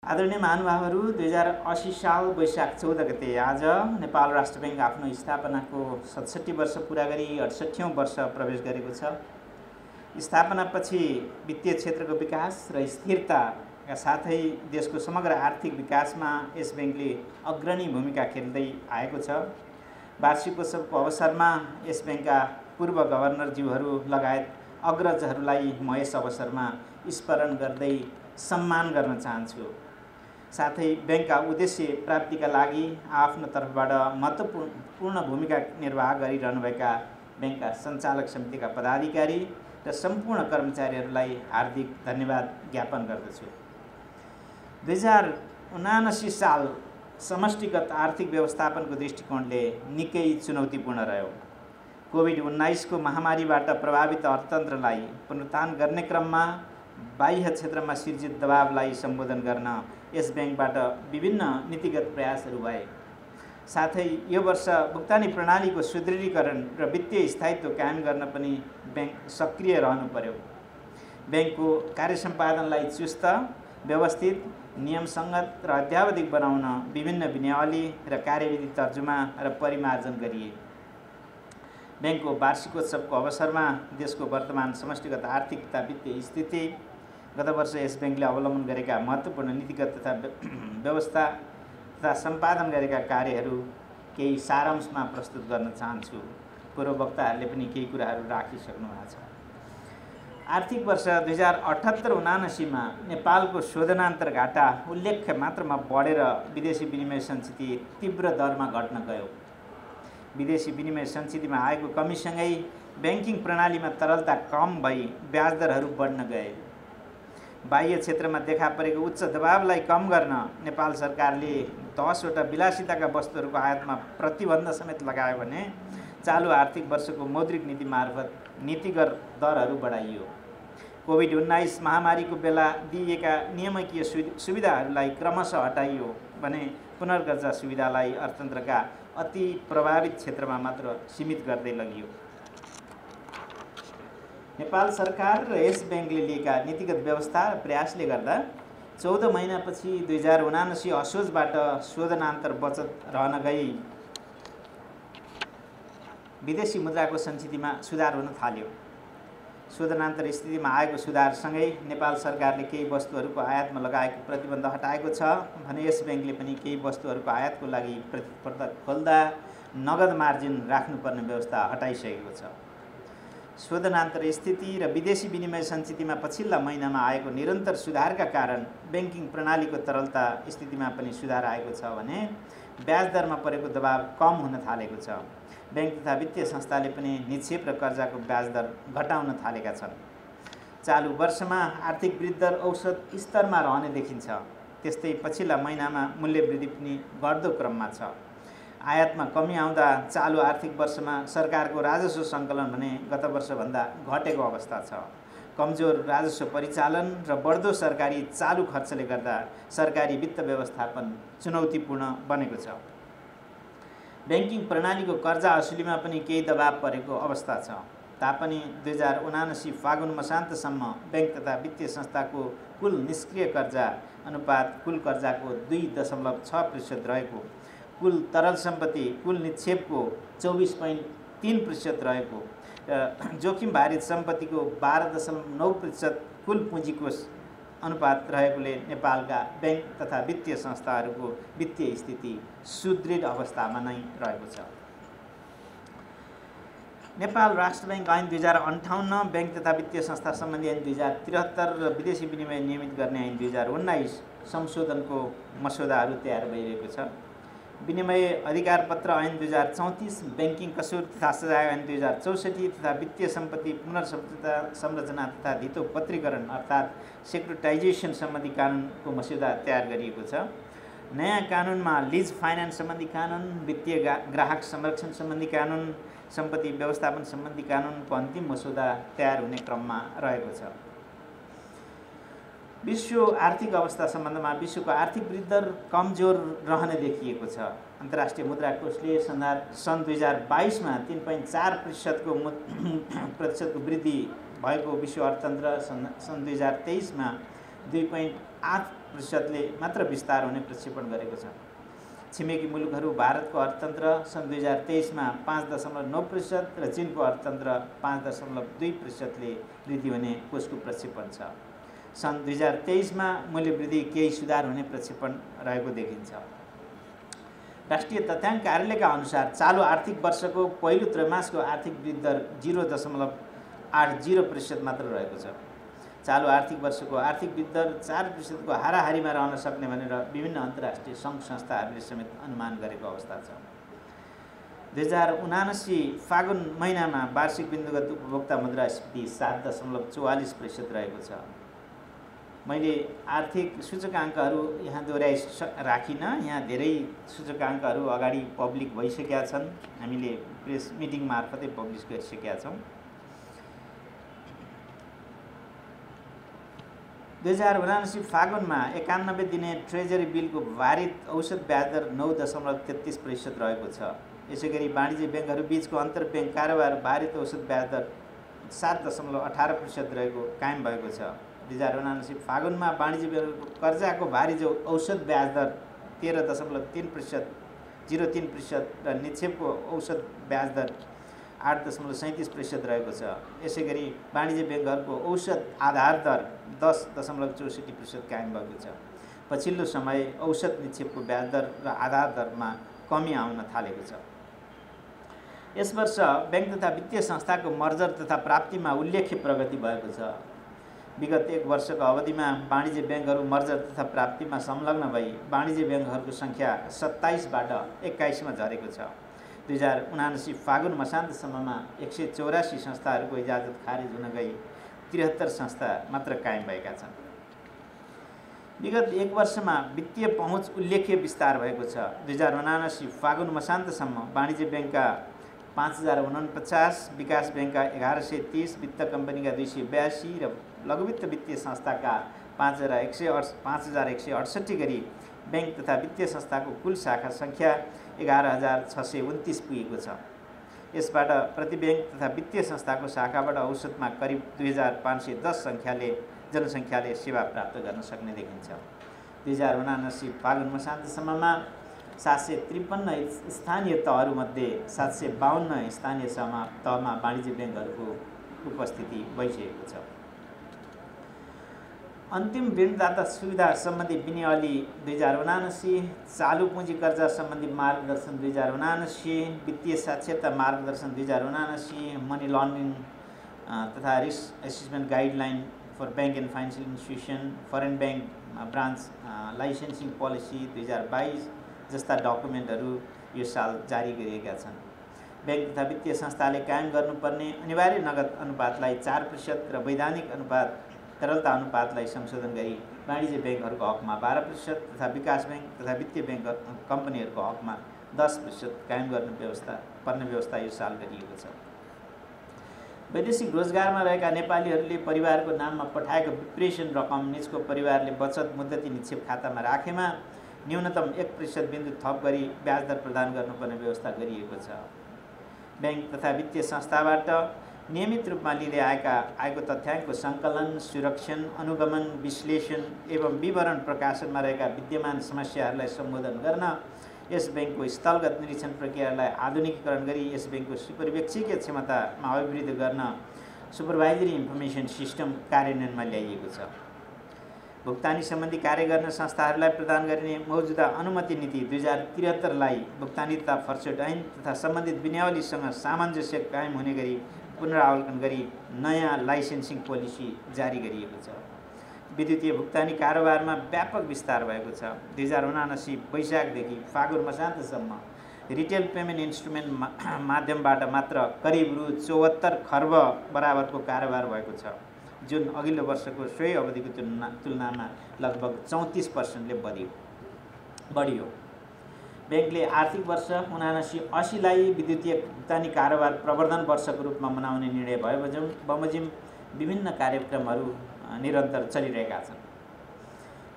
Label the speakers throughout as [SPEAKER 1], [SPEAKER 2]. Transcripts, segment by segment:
[SPEAKER 1] आदरणीय महानुभावहरू, 2080 साल वैशाख 14 गते आज नेपाल राष्ट्र बैंक आफ्नो स्थापनाको 67 वर्ष पुरा गरी 68औं वर्ष प्रवेश गरेको छ। स्थापनापछि वित्तीय क्षेत्रको विकास र स्थिरताका साथै देशको समग्र आर्थिक विकासमा यस बैंकले अग्रणी भूमिका खेल्दै आएको छ। वार्षिकोत्सवको अवसरमा यस बैंकका पूर्व गभर्नरज्यूहरू लगायत अग्रजहरूलाई म यस अवसरमा स्मरण गर्दै सम्मान गर्न चाहन्छु। साथै बैंकका उद्देश्य प्राप्तिका लागि आफ्नो तर्फबाट महत्त्वपूर्ण भूमिका निर्वाह गरिरहनुभएका बैंकका सञ्चालक समितिका पदाधिकारी र सम्पूर्ण कर्मचारीहरूलाई हार्दिक धन्यवाद ज्ञापन गर्दछु। 2079 साल समष्टिगत आर्थिक व्यवस्थापनको दृष्टिकोणले निकै चुनौतीपूर्ण रह्यो। कोभिड-19 को महामारीबाट प्रभावित अर्थतन्त्रलाई पुनरुत्थान गर्ने क्रममा बाह्य क्षेत्रमा सिर्जित दबावलाई सम्बोधन गर्न यस बैंकबाट विभिन्न नीतिगत प्रयासहरू भए। साथै यो वर्ष भुक्तानी प्रणालीको सुदृढीकरण र वित्तीय स्थायित्व कायम गर्न पनि बैंक सक्रिय रहनु पर्यो। बैंकको कार्यसम्पादनलाई चुस्त, व्यवस्थित, नियमसङ्गत र अध्यावधिक बनाउन विभिन्न विनियावली र कार्यविधि तर्जुमा र परिमार्जन गरिए। बैंकको वार्षिकोत्सवको अवसरमा देशको वर्तमान समष्टिगत आर्थिक तथा वित्तीय स्थिति, गत वर्ष यस बैंकले अवलम्बन गरेका महत्त्वपूर्ण नीतिगत तथा व्यवस्था तथा सम्पादन गरेका कार्यहरू केही सारांशमा प्रस्तुत गर्न चाहन्छु। पूर्व वक्ताहरूले पनि केही कुराहरू राखिसक्नु भएको छ। आर्थिक वर्ष 2078-79 मा नेपालको शोधनान्तर घाटा उल्लेख्य मात्रामा बढेर विदेशी विनिमय सञ्चिति तीव्र दरमा घट्न गयो। विदेशी विनिमय सञ्चितिमा आएको कमीसँगै बैंकिङ प्रणालीमा तरलता कम भई ब्याज दरहरू बढ्न गए। बाह्य क्षेत्रमा देखा परेको उच्च दबावलाई कम गर्न नेपाल सरकारले 10 वटा विलासिताका वस्तुहरूको आयातमा प्रतिबन्ध समेत लगायो भने चालु आर्थिक वर्षको मौद्रिक नीति मार्फत नीतिगत दरहरू बढाइयो। कोभिड-19 महामारीको बेला दिइएका नियामकीय सुविधाहरूलाई क्रमशः हटाइयो भने पुनर्गर्जा सुविधालाई अर्थतन्त्रका अति प्रभावित क्षेत्रमा मात्र सीमित गर्दै लगियो। नेपाल सरकार र यस बैंकले लिएका नीतिगत व्यवस्था र प्रयासले गर्दा 14 महिनापछि 2079 असोजबाट शोधनान्तर बचत रहन गई विदेशी मुद्राको सञ्चितिमा सुधार हुन थाल्यो। शोधनान्तर स्थितिमा आएको सुधारसँगै नेपाल सरकारले केही वस्तुहरूको आयातमा लगाएको प्रतिबन्ध हटाएको छ भने यस बैंकले पनि केही वस्तुहरूको आयातको लागि प्रतिस्पर्धा खोल्दा नगद मार्जिन राख्नुपर्ने व्यवस्था हटाइसकेको छ। शोधनान्तर स्थिति र विदेशी विनिमय सञ्चितिमा पछिल्ला महिनामा आएको निरन्तर सुधारका कारण बैंकिङ प्रणालीको तरलता स्थितिमा पनि सुधार आएको छ भने ब्याज दरमा परेको दबाव कम हुन थालेको छ। बैंक तथा वित्तीय संस्थाले पनि निक्षेप र कर्जाको ब्याज दर घटाउन थालेका छन्। चालु वर्षमा आर्थिक वृद्धि दर औसत स्तरमा रहने देखिन्छ। त्यस्तै पछिल्ला महिनामा मूल्य वृद्धि पनि बढ्दो क्रममा छ। आयातमा कमी आउँदा चालु आर्थिक वर्षमा सरकारको राजस्व सङ्कलन भने गत वर्षभन्दा घटेको अवस्था छ। कमजोर राजस्व परिचालन र बढ्दो सरकारी चालु खर्चले गर्दा सरकारी वित्त व्यवस्थापन चुनौतीपूर्ण बनेको छ। बैंकिङ प्रणालीको कर्जा असुलीमा पनि केही दबाव परेको अवस्था छ। तापनि 2079 फागुन मसान्तसम्म बैंक तथा वित्तीय संस्थाको कुल निष्क्रिय कर्जा अनुपात कुल कर्जाको 2.6% रहेको, कुल तरल सम्पत्ति कुल निक्षेपको 24.3% रहेको र जोखिम भारित सम्पत्तिको 12.9% कुल पुँजीको अनुपात रहेकोले नेपालका बैंक तथा वित्तीय संस्थाहरूको वित्तीय स्थिति सुदृढ अवस्थामा नै रहेको छ। नेपाल राष्ट्र बैंक ऐन 2058, बैंक तथा वित्तीय संस्था सम्बन्धी ऐन 2073 र विदेशी विनिमय नियमित गर्ने ऐन 2019 संशोधनको मसौदाहरू तयार भइरहेको छ। विनिमय अधिकार पत्र ऐन 2034, बैंकिङ कसुर तथा सजाय ऐन 2064 तथा वित्तीय सम्पत्ति पुनर्संरचना तथा धितोपत्रीकरण अर्थात् सेक्युरिटाइजेसन सम्बन्धी कानुनको मस्यौदा तयार गरिएको छ। नयाँ कानुनमा लिज फाइनान्स सम्बन्धी कानुन, वित्तीय ग्राहक संरक्षण सम्बन्धी कानुन, सम्पत्ति व्यवस्थापन सम्बन्धी कानुनको अन्तिम मसौदा तयार हुने क्रममा रहेको छ। विश्व आर्थिक अवस्था सम्बन्धमा विश्वको आर्थिक वृद्धि दर कमजोर रहने देखिएको छ। अन्तर्राष्ट्रिय मुद्रा कोषले सन् 2022 मा 3.4% वृद्धि भएको विश्व अर्थतन्त्र सन् 2023 मा 2.8 प्रतिशतले मात्र विस्तार हुने प्रक्षेपण गरेको छ। छिमेकी मुलुकहरू भारतको अर्थतन्त्र सन् 2023मा 5.9% र चीनको अर्थतन्त्र 5.2%ले वृद्धि हुने कोषको प्रक्षेपण छ। सन् 2023मा मूल्य वृद्धि केही सुधार हुने प्रक्षेपण रहेको देखिन्छ। राष्ट्रिय तथ्याङ्क कार्यालयका अनुसार चालु आर्थिक वर्षको पहिलो त्रैमासको आर्थिक वृद्धि दर 0.80% मात्र रहेको छ। चालु आर्थिक वर्षको आर्थिक वृद्धि दर 4% को हाराहारीमा रहन सक्ने भनेर विभिन्न अन्तर्राष्ट्रिय सङ्घ संस्थाहरूले समेत अनुमान गरेको अवस्था छ। 2079 फागुन महिनामा वार्षिक बिन्दुगत उपभोक्ता मुद्रास्फीति 7.44% रहेको छ। मैले आर्थिक सूचकाङ्कहरू यहाँ दोहोऱ्याइ राखिनँ। यहाँ धेरै सूचकाङ्कहरू अगाडि पब्लिक भइसकेका छन्, हामीले प्रेस मिटिङ मार्फतै पब्लिस गरिसकेका छौँ। 2079 फागुनमा 91 दिने ट्रेजरी बिलको भारित औसत ब्याज दर 9.33% रहेको छ। यसैगरी वाणिज्य ब्याङ्कहरू बीचको अन्तर्ब्याङ्क कारोबार भारित औसत ब्याज दर 7.18% रहेको कायम भएको छ। 2079 फागुनमा वाणिज्य ब्याङ्कको कर्जाको भारित औसत ब्याज दर 13.03% र निक्षेपको औसत ब्याज दर 8.37% रहेको छ। यसैगरी वाणिज्य ब्याङ्कहरूको औसत आधार दर 10.64% कायम भएको छ। पछिल्लो समय औसत निक्षेपको ब्याज दर र आधार दरमा कमी आउन थालेको छ। यस वर्ष ब्याङ्क तथा वित्तीय संस्थाको मर्जर तथा प्राप्तिमा उल्लेख्य प्रगति भएको छ। विगत एक वर्षको अवधिमा वाणिज्य ब्याङ्कहरू मर्जर तथा प्राप्तिमा संलग्न भई वाणिज्य ब्याङ्कहरूको सङ्ख्या 27बाट 21मा झरेको छ। 2079 फागुन मसान्तसम्ममा 184 संस्थाहरूको इजाजत खारिज हुन गई 73 संस्था मात्र कायम भएका छन्। विगत एक वर्षमा वित्तीय पहुँच उल्लेख्य विस्तार भएको छ। 2079 फागुन मसान्तसम्म वाणिज्य ब्याङ्कका 5049, विकास ब्याङ्कका 1130, वित्त कम्पनीका 282 र लघुवित्त वित्तीय संस्थाका 5168 गरी ब्याङ्क तथा वित्तीय संस्थाको कुल शाखा सङ्ख्या 11629 पुगेको छ। यसबाट प्रति ब्याङ्क तथा वित्तीय संस्थाको शाखाबाट औसतमा करिब 2510 जनसङ्ख्याले सेवा प्राप्त गर्न सक्ने देखिन्छ। 2079 फागुन मसान्तसम्ममा 753 स्थानीय तहहरूमध्ये 752 स्थानीय तहमा वाणिज्य ब्याङ्कहरूको उपस्थिति भइसकेको छ। अन्तिम ऋणदाता सुविधा सम्बन्धी विनियावली 2079, चालु पुँजी कर्जा सम्बन्धी मार्गदर्शन 2079, वित्तीय साक्षरता मार्गदर्शन 2079, मनी लन्ड्रिङ तथा risk assessment guideline for bank and financial institution, foreign bank branch licensing policy 2022 जस्ता डकुमेन्टहरू यो साल जारी गरिएका छन्। ब्याङ्क तथा वित्तीय संस्थाले कायम गर्नुपर्ने अनिवार्य नगद अनुपातलाई 4% र वैधानिक अनुपात तरलता अनुपातलाई संशोधन गरी वाणिज्य ब्याङ्कहरूको हकमा 12% तथा विकास ब्याङ्क तथा वित्तीय ब्याङ्क कम्पनीहरूको हकमा 10% कायम गर्ने व्यवस्था यो साल गरिएको छ। वैदेशिक रोजगारमा रहेका नेपालीहरूले परिवारको नाममा पठाएको विप्रेषण रकम निजको परिवारले बचत मुद्दती निक्षेप खातामा राखेमा न्यूनतम 1% बिन्दु थप गरी ब्याज दर प्रदान गर्नुपर्ने व्यवस्था गरिएको छ। ब्याङ्क तथा वित्तीय संस्थाबाट नियमित रूपमा लिँदै आएको तथ्याङ्कको सङ्कलन, सुरक्षण, अनुगमन, विश्लेषण एवं विवरण प्रकाशनमा रहेका विद्यमान समस्याहरूलाई सम्बोधन गर्न यस ब्याङ्कको स्थलगत निरीक्षण प्रक्रियालाई आधुनिकीकरण गरी यस ब्याङ्कको सुपरिवेक्षकीय क्षमतामा अभिवृद्धि गर्न सुपरभाइजरी इन्फर्मेसन सिस्टम कार्यान्वयनमा ल्याइएको छ। भुक्तानी सम्बन्धी कार्य गर्ने संस्थाहरूलाई प्रदान गरिने मौजुदा अनुमति नीति 2073लाई भुक्तानी तथा फर्सेट ऐन तथा सम्बन्धित विनियावलीसँग सामञ्जस्य कायम हुने गरी पुनरावलोकन गरी नयाँ लाइसेन्सिङ पोलिसी जारी गरिएको छ। विद्युतीय भुक्तानी कारोबारमा व्यापक विस्तार भएको छ। 2079 वैशाखदेखि फागुन मसान्तसम्म रिटेल पेमेन्ट इन्स्ट्रुमेन्ट माध्यमबाट मात्र करिब रु 74 खर्ब बराबरको कारोबार भएको छ, जुन अघिल्लो वर्षको सोही अवधिको तुलनामा लगभग 34%ले बढियो। ब्याङ्कले आर्थिक वर्ष 79-80लाई विद्युतीय भुक्तानी कारोबार प्रवर्धन वर्षको रूपमा मनाउने निर्णय भए बमोजिम विभिन्न कार्यक्रमहरू निरन्तर चलिरहेका छन्।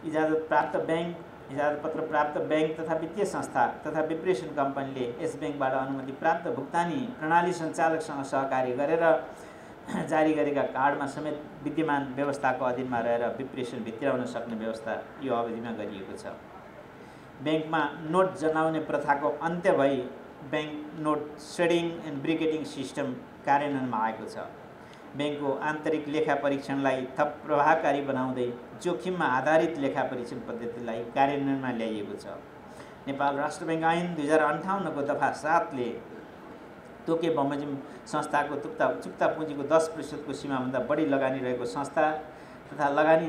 [SPEAKER 1] इजाजतपत्र प्राप्त ब्याङ्क तथा वित्तीय संस्था तथा विप्रेषण कम्पनीले यस ब्याङ्कबाट अनुमति प्राप्त भुक्तानी प्रणाली सञ्चालकसँग सहकार्य गरेर जारी गरेका कार्डमा समेत विद्यमान व्यवस्थाको अधीनमा रहेर विप्रेसन भित्राउन सक्ने व्यवस्था यो अवधिमा गरिएको छ। ब्याङ्कमा नोट जनाउने प्रथाको अन्त्य भई bank note shredding and briquetting system कार्यान्वयनमा आएको छ। ब्याङ्कको आन्तरिक लेखा परीक्षणलाई थप प्रभावकारी बनाउँदै जोखिममा आधारित लेखा परीक्षण पद्धतिलाई कार्यान्वयनमा ल्याइएको छ। नेपाल राष्ट्र ब्याङ्क ऐन 2058 को दफा 7 ले तोके बमोजिम संस्थाको चुक्ता पुँजीको 10% को सीमाभन्दा बढी लगानी रहेको संस्था तथा लगानी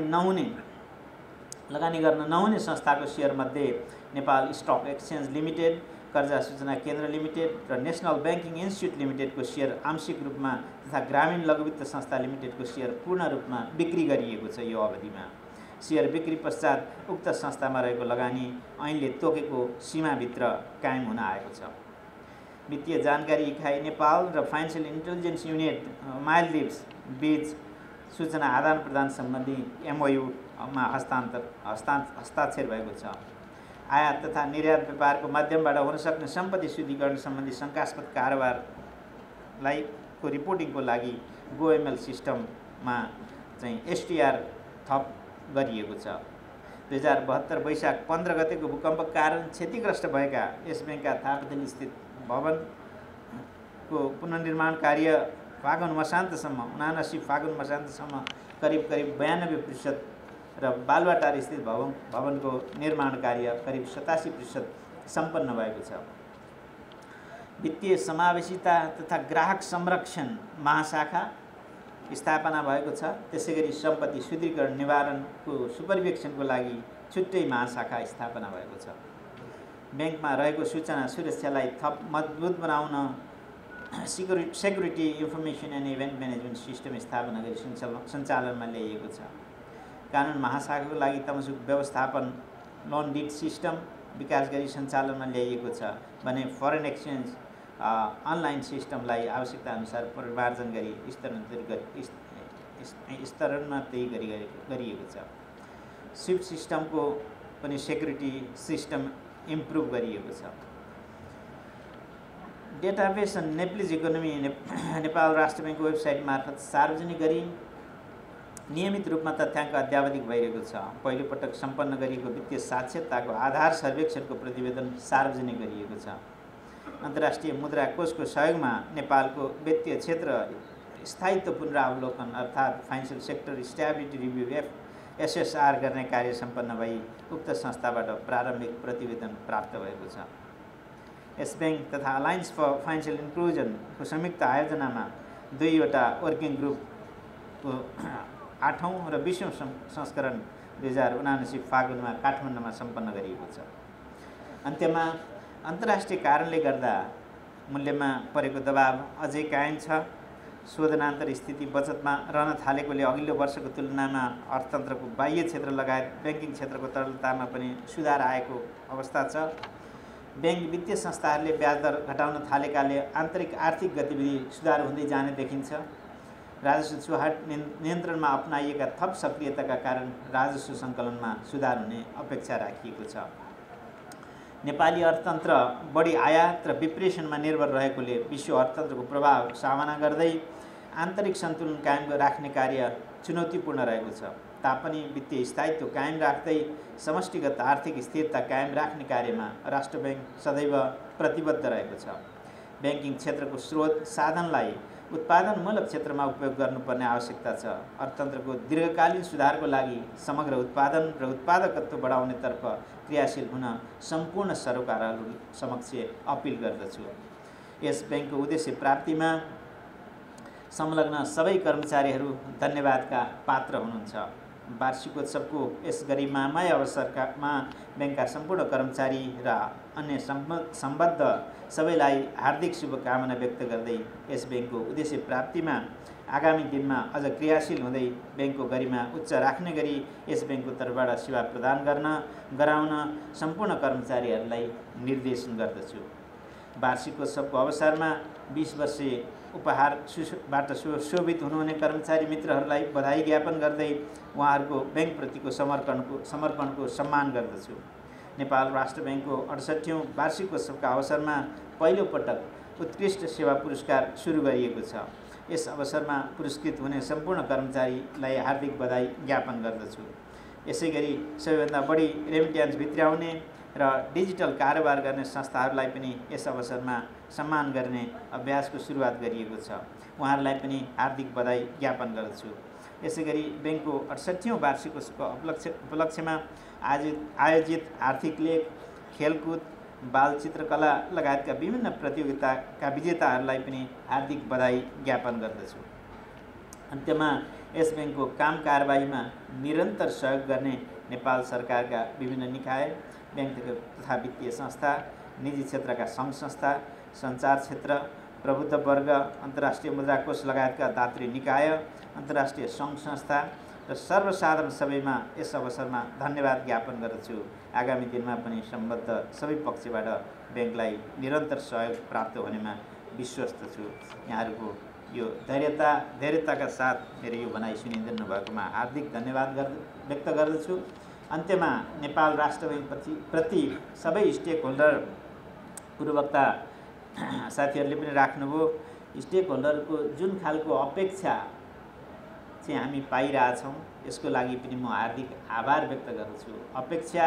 [SPEAKER 1] गर्न नहुने संस्थाको सेयरमध्ये नेपाल स्टक एक्सचेन्ज लिमिटेड, कर्जा सूचना केन्द्र लिमिटेड र नेसनल ब्याङ्किङ इन्स्टिच्युट लिमिटेडको सेयर आंशिक रूपमा तथा ग्रामीण लघुवित्त संस्था लिमिटेडको सेयर पूर्ण रूपमा बिक्री गरिएको छ। यो अवधिमा सेयर बिक्री पश्चात उक्त संस्थामा रहेको लगानी ऐनले तोकेको सीमाभित्र कायम हुन आएको छ। वित्तीय जानकारी इकाइ नेपाल र फाइनेन्सियल इन्टेलिजेन्स युनिट मालदिभ्स बीच सूचना आदान प्रदान सम्बन्धी MOU-मा हस्ताक्षर भएको छ। आयात तथा निर्यात व्यापारको माध्यमबाट हुन सक्ने सम्पत्ति शुद्धिकरण सम्बन्धी शङ्कास्पद कारोबारलाई को रिपोर्टिङको लागि GoML सिस्टममा चाहिँ STR थप गरिएको छ। 2072 वैशाख 15 गतेको भूकम्पको कारण क्षतिग्रस्त भएका यस ब्याङ्कका थापाथली स्थित भवनको पुनर्निर्माण कार्य फागुन मसान्तसम्म 79 फागुन मसान्तसम्म करिब 92% र बालुवाटार स्थित भवनको निर्माण कार्य करिब 87% सम्पन्न भएको छ। वित्तीय समावेशिता तथा ग्राहक संरक्षण महाशाखा स्थापना भएको छ। त्यसैगरी सम्पत्ति शुद्धिकरण निवारणको सुपरिवेक्षणको लागि छुट्टै महाशाखा स्थापना भएको छ। ब्याङ्कमा रहेको सूचना सुरक्षालाई थप मजबुत बनाउन security information and event management system स्थापना गरी सञ्चालनमा ल्याइएको छ। कानुन महाशाखाको लागि तमसुक व्यवस्थापन लोन डिड सिस्टम विकास गरी सञ्चालनमा ल्याइएको छ भने फरेन एक्सचेन्ज अनलाइन सिस्टमलाई आवश्यकता अनुसार परिमार्जन गरी स्तरोन्नति गरिएको छ। स्विफ्ट सिस्टमको पनि सेक्युरिटी सिस्टम इम्प्रुभ गरिएको छ। Database and Nepalese economy Nepal राष्ट्र ब्याङ्कको वेबसाइट मार्फत सार्वजनिक गरी नियमित रूपमा तथ्याङ्क अद्यावधिक भइरहेको छ। पहिलो पटक सम्पन्न गरिएको वित्तीय साक्षरताको आधार सर्वेक्षणको प्रतिवेदन सार्वजनिक गरिएको छ। अन्तर्राष्ट्रिय मुद्रा कोषको सहयोगमा नेपालको वित्तीय क्षेत्र स्थायित्व पुनरावलोकन अर्थात् financial sector stability review SSR गर्ने कार्य सम्पन्न भई उक्त संस्थाबाट प्रारम्भिक प्रतिवेदन प्राप्त भएको छ। यस ब्याङ्क तथा अलायन्स फर फाइनेन्सियल इन्क्लुजनको संयुक्त आयोजनामा 2वटा वर्किङ ग्रुपको 8औं र 20औं संस्करण 2079 फागुनमा काठमाडौँमा सम्पन्न गरिएको छ। अन्त्यमा अन्तर्राष्ट्रिय कारणले गर्दा मूल्यमा परेको दबाव अझै कायम छ। शोधनान्तर स्थिति बचतमा रहन थालेकोले अघिल्लो वर्षको तुलनामा अर्थतन्त्रको बाह्य क्षेत्र लगायत ब्याङ्किङ क्षेत्रको तरलतामा पनि सुधार आएको अवस्था छ। ब्याङ्क वित्तीय संस्थाहरूले ब्याज दर घटाउन थालेकाले आन्तरिक आर्थिक गतिविधि सुधार हुँदै जाने देखिन्छ। राजस्व चुहाट नियन्त्रणमा अपनाइएका थप सक्रियताका कारण राजस्व सङ्कलनमा सुधार हुने अपेक्षा राखिएको छ। नेपाली अर्थतन्त्र बढी आयात र विप्रेसनमा निर्भर रहेकोले विश्व अर्थतन्त्रको प्रभाव सामना गर्दै आन्तरिक सन्तुलन कायम राख्ने कार्य चुनौतीपूर्ण रहेको छ। तापनि वित्तीय स्थायित्व कायम राख्दै समष्टिगत आर्थिक स्थिरता कायम राख्ने कार्यमा राष्ट्र ब्याङ्क सदैव प्रतिबद्ध रहेको छ। ब्याङ्किङ क्षेत्रको स्रोत साधनलाई उत्पादनमूलक क्षेत्रमा उपयोग गर्नुपर्ने आवश्यकता छ। अर्थतन्त्रको दीर्घकालीन सुधारको लागि समग्र उत्पादन र उत्पादकत्व बढाउनेतर्फ क्रियाशील हुन सम्पूर्ण सरोकारहरू समक्ष अपिल गर्दछु। यस ब्याङ्कको उद्देश्य प्राप्तिमा संलग्न सबै कर्मचारीहरू धन्यवादका पात्र हुनुहुन्छ। वार्षिकोत्सवको यस गरिमामय अवसरमा ब्याङ्कका सम्पूर्ण कर्मचारी र अन्य सम्बद्ध सबैलाई हार्दिक शुभकामना व्यक्त गर्दै यस ब्याङ्कको उद्देश्य प्राप्तिमा आगामी दिनमा अझ क्रियाशील हुँदै ब्याङ्कको गरिमा उच्च राख्ने गरी यस ब्याङ्कको तर्फबाट सेवा प्रदान गराउन सम्पूर्ण कर्मचारीहरूलाई निर्देशन गर्दछु। वार्षिकोत्सवको अवसरमा 20 वर्षीय उपहारबाट सुशोभित हुनुहुने कर्मचारी मित्रहरूलाई बधाई ज्ञापन गर्दै उहाँहरूको ब्याङ्कप्रतिको समर्पणको सम्मान गर्दछु। नेपाल राष्ट्र ब्याङ्कको 68औं वार्षिकोत्सवका अवसरमा पहिलो पटक उत्कृष्ट सेवा पुरस्कार सुरु गरिएको छ। यस अवसरमा पुरस्कृत हुने सम्पूर्ण कर्मचारीलाई हार्दिक बधाई ज्ञापन गर्दछु। यसैगरी सबैभन्दा बढी रेमिट्यान्स भित्राउने र डिजिटल कारोबार गर्ने संस्थाहरूलाई पनि यस अवसरमा सम्मान गर्ने अभ्यासको सुरुवात गरिएको छ। उहाँहरूलाई पनि हार्दिक बधाई ज्ञापन गर्दछु। यसैगरी ब्याङ्कको 68औं वार्षिकोत्सवको उपलक्ष्यमा आयोजित आर्थिक लेख, खेलकुद, बाल चित्रकला लगायतका विभिन्न प्रतियोगिताका विजेताहरूलाई पनि हार्दिक बधाई ज्ञापन गर्दछु। अन्त्यमा यस ब्याङ्कको काम कारबाहीमा निरन्तर सहयोग गर्ने नेपाल सरकारका विभिन्न निकाय, ब्याङ्क तथा वित्तीय संस्था, निजी क्षेत्रका सङ्घ संस्था, सञ्चार क्षेत्र, प्रबुद्ध वर्ग, अन्तर्राष्ट्रिय मुद्रा कोष लगायतका दात्री निकाय, अन्तर्राष्ट्रिय सङ्घ संस्था र सर्वसाधारण सबैमा यस अवसरमा धन्यवाद ज्ञापन गर्दछु। आगामी दिनमा पनि सम्बद्ध सबै पक्षबाट ब्याङ्कलाई निरन्तर सहयोग प्राप्त हुनेमा विश्वस्त छु। यहाँहरूको यो धैर्यताका साथ मेरो यो भनाइ सुनिदिनु भएकोमा हार्दिक धन्यवाद व्यक्त गर्दछु। अन्त्यमा नेपाल राष्ट्र ब्याङ्क प्रति सबै स्टेक होल्डर, पूर्ववक्ता साथीहरूले पनि राख्नुभयो, स्टेक होल्डरको जुन खालको अपेक्षा चाहिँ हामी पाइरहेछौँ यसको लागि पनि म हार्दिक आभार व्यक्त गर्दछु। अपेक्षा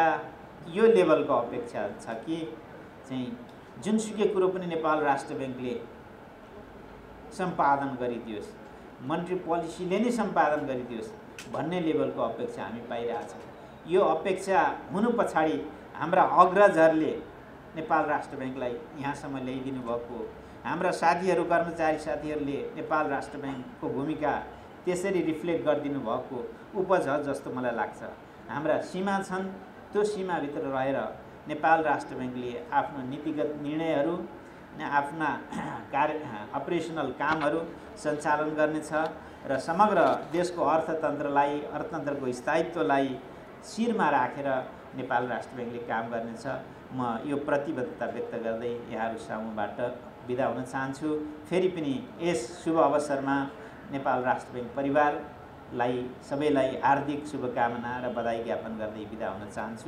[SPEAKER 1] यो लेभलको अपेक्षा छ कि चाहिँ जुनसुकै कुरो पनि नेपाल राष्ट्र ब्याङ्कले सम्पादन गरिदियोस्, मन्ट्री पोलिसीले नै सम्पादन गरिदियोस् भन्ने लेभलको अपेक्षा हामी पाइरहेछौँ। यो अपेक्षा हुनु पछाडि हाम्रा अग्रजहरूले नेपाल राष्ट्र ब्याङ्कलाई यहाँसम्म ल्याइदिनु भएको, हाम्रा साथीहरू, कर्मचारी साथीहरूले नेपाल राष्ट्र ब्याङ्कको भूमिका त्यसरी रिफ्लेक्ट गरिदिनु भएको उपज हो जस्तो मलाई लाग्छ। हाम्रा सीमा छन्, त्यो सीमाभित्र रहेर नेपाल राष्ट्र ब्याङ्कले आफ्नो नीतिगत निर्णयहरू, आफ्ना अपरेसनल कामहरू सञ्चालन गर्नेछ र समग्र देशको अर्थतन्त्रको स्थायित्वलाई शिरमा राखेर नेपाल राष्ट्र ब्याङ्कले काम गर्नेछ। म यो प्रतिबद्धता व्यक्त गर्दै यहाँहरू सामुबाट बिदा हुन चाहन्छु। फेरि पनि यस शुभ अवसरमा नेपाल राष्ट्र ब्याङ्क परिवारलाई सबैलाई हार्दिक शुभकामना र बधाई ज्ञापन गर्दै बिदा हुन चाहन्छु।